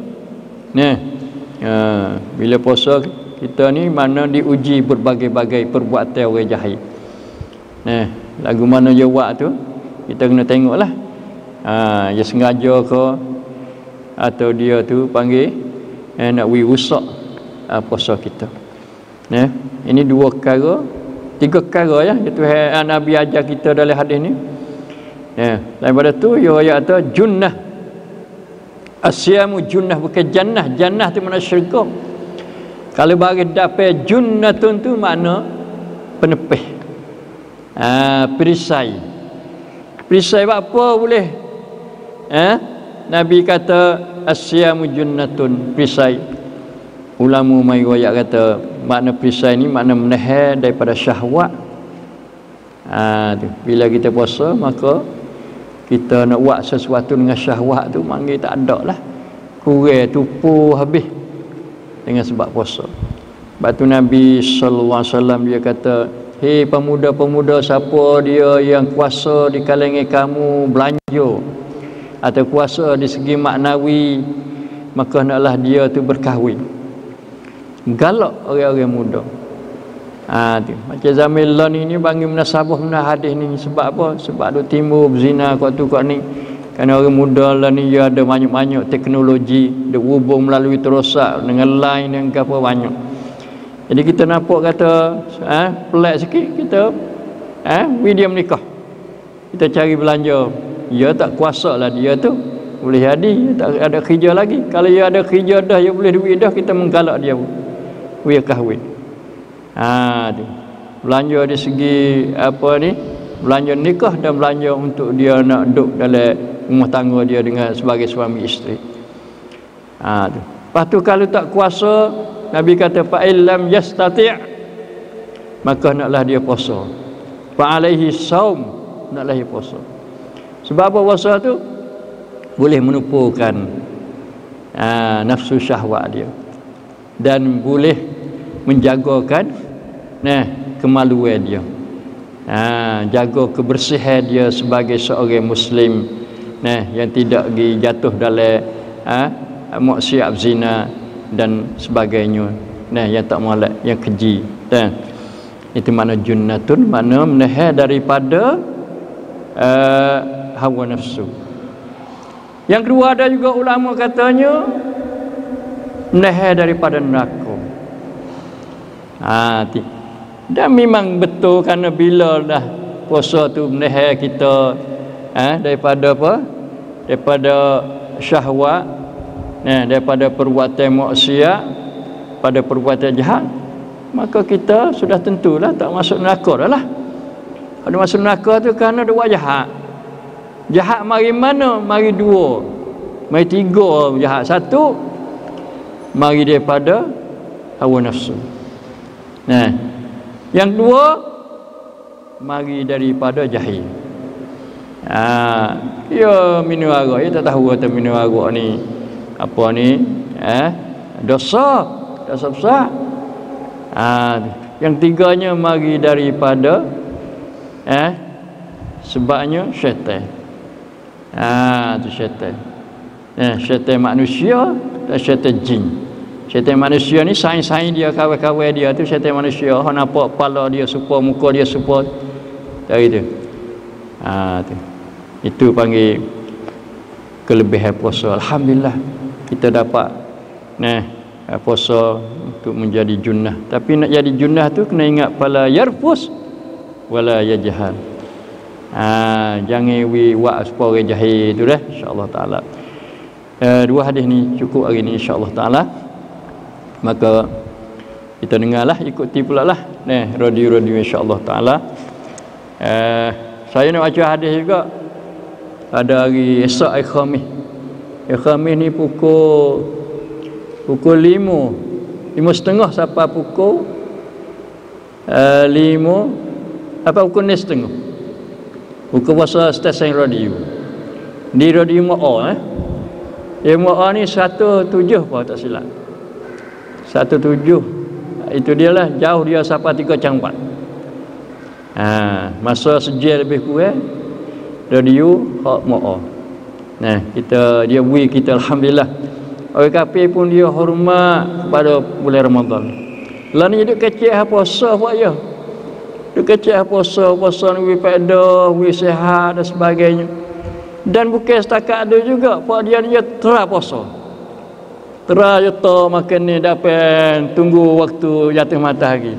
Bila puasa kita ni mana diuji berbagai-bagai perbuatan orang jahil. Lagu mana dia buat tu kita kena tengoklah. Dia sengaja ke atau dia tu panggil nak rosak puasa kita. Ini dua perkara, tiga perkara ya Tuhan Nabi ajar kita dalam hadis ni. Daripada tu dia kata junnah. Asyamu junnah, bukan jannah. Jannah tu mana syurga. Kalau bagi dapat junnatun tu makna penepih. Perisai. Perisai apa boleh? Nabi kata asyamu junnatun, perisai. Ulama mai riwayat kata makna perisai ni makna menahan daripada syahwat. Tu. Bila kita puasa maka kita nak buat sesuatu dengan syahwat tu manggil tak ada lah. Kurang tupu habis dengan sebab puasa. Sebab tu Nabi sallallahu alaihi wasallam dia kata, "Hei pemuda-pemuda, siapa dia yang kuasa di kalangan kamu belanja atau kuasa di segi maknawi, maka hendaklah dia tu berkahwin." Galak orang-orang muda. Tu. Macam zaman lah ni bagi munasabah hadis ni. Sebab apa? Sebab duk timbul berzina kat tu kat ni. Kerana orang muda lah ni dia ada banyak-banyak teknologi, dia hubung melalui terosak dengan line dan apa banyak. Jadi kita nampak kata pelik sikit kita dia menikah. Kita cari belanja. Dia tak kuasa lah dia tu. Boleh jadi tak ada kerja lagi. Kalau dia ada kerja dah, dia boleh duit dah, kita menggalak dia. Dia kahwin. Tu. Belanja di segi apa ni? Belanja nikah dan belanja untuk dia nak duduk dalam rumah tangga dia dengan sebagai suami isteri. Tu. Lepas tu kalau tak kuasa, Nabi kata fa illam yastati' maka naklah dia puasa. Fa alaihi saum, naklah dia puasa. Sebab apa puasa tu? Boleh menumpukan nafsu syahwat dia dan boleh menjagakan kemaluan dia. Jaga kebersihan dia sebagai seorang muslim yang tidak jatuh dalam maksiat zina dan sebagainya, yang tak molek, yang keji. Itu makna junnatun, makna menahan daripada hawa nafsu. Yang kedua ada juga ulama katanya menahan daripada neraka. Dan memang betul kerana bila dah puasa tu menahan kita daripada apa? Daripada syahwat, daripada perbuatan maksiat, pada perbuatan jahat, maka kita sudah tentulah tak masuk neraka dah lah. Kalau masuk neraka tu kerana dia buat jahat. Jahat mari mana? Mari dua, mari tiga jahat. Satu, mari daripada hawa nafsu. Yang dua, mari daripada jahil. Ya minum arak, tak tahu kata minum arak ni apa ni? Dosa besar. Yang tiganya mari daripada sebabnya syaitan. Tu syaitan. Syaitan manusia dan syaitan jin. Syaitan manusia ni saing-saing dia, kawan-kawan dia tu syaitan manusia. Hang nampak kepala dia serupa, muka dia serupa. Dari tu. Tu. Itu panggil kelebihan puasa. Alhamdulillah kita dapat puasa untuk menjadi junnah. Tapi nak jadi junnah tu kena ingat pala yarfus wala yajhal. Jangan buat supaya orang jahil tu dah, insya-Allah taala. Dua hadis ni cukup hari ni insya-Allah taala. Maka kita dengarlah, ikuti pula lah radio-radio insya-Allah taala. Saya nak baca hadis juga pada hari esok hari Khamis. Khamis ni pukul 5:30 sampai pukul 5 apa pukul 6:30. Pukul puasa stesen radio. Di radio MA MA ni 17 apa tak silap. 17. Itu dia lah, jauh dia sampai 3 campat. Masa sejam lebih kurang radio hak MA. Dia beri kita alhamdulillah. Orang kafir pun dia hormat pada bulan Ramadan. Lah ni duk kecil puasa buat ya. Duk kecil puasa ni wi faedah, wi sihat dan sebagainya. Dan bukan setakat ada juga, pak dia tera puasa. Tera juta makan ni dapat tunggu waktu jatuh matahari.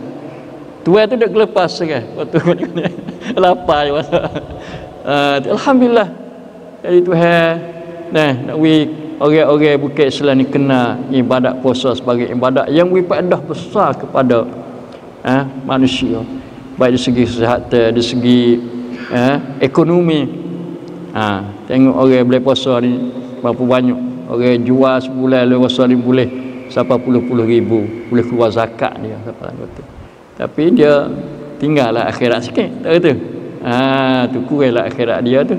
Tuan tu duk lepas kan waktu lapar puasa. Alhamdulillah. Jadi Tuhan nak wi orang-orang bukit Islam ni kena ibadat puasa sebagai ibadat yang berfaedah besar kepada manusia, baik dari segi kesihatan, dari segi ekonomi. Tengok orang boleh puasa ni berapa banyak orang jual sebulan le puasa ni boleh sampai puluh ribu, boleh keluar zakat dia tapi dia tinggallah akhirat sikit, tak kata tu kuranglah akhirat dia tu.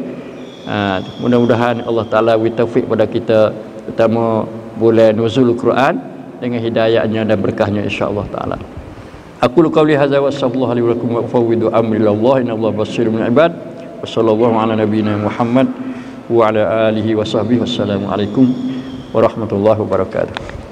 Mudah-mudahan Allah Ta'ala beri taufik pada kita, terutama bulan nuzul Quran dengan hidayahnya dan berkahnya insya-Allah Ta'ala. Aku qauli hadza wa sallallahu alaihi wa fawwidu amri lillahi innallaha basirun bil ibad. Wassallallahu ala nabiyyina Muhammad wa ala alihi wa sahbihi. Wassalamu alaikum warahmatullahi wabarakatuh.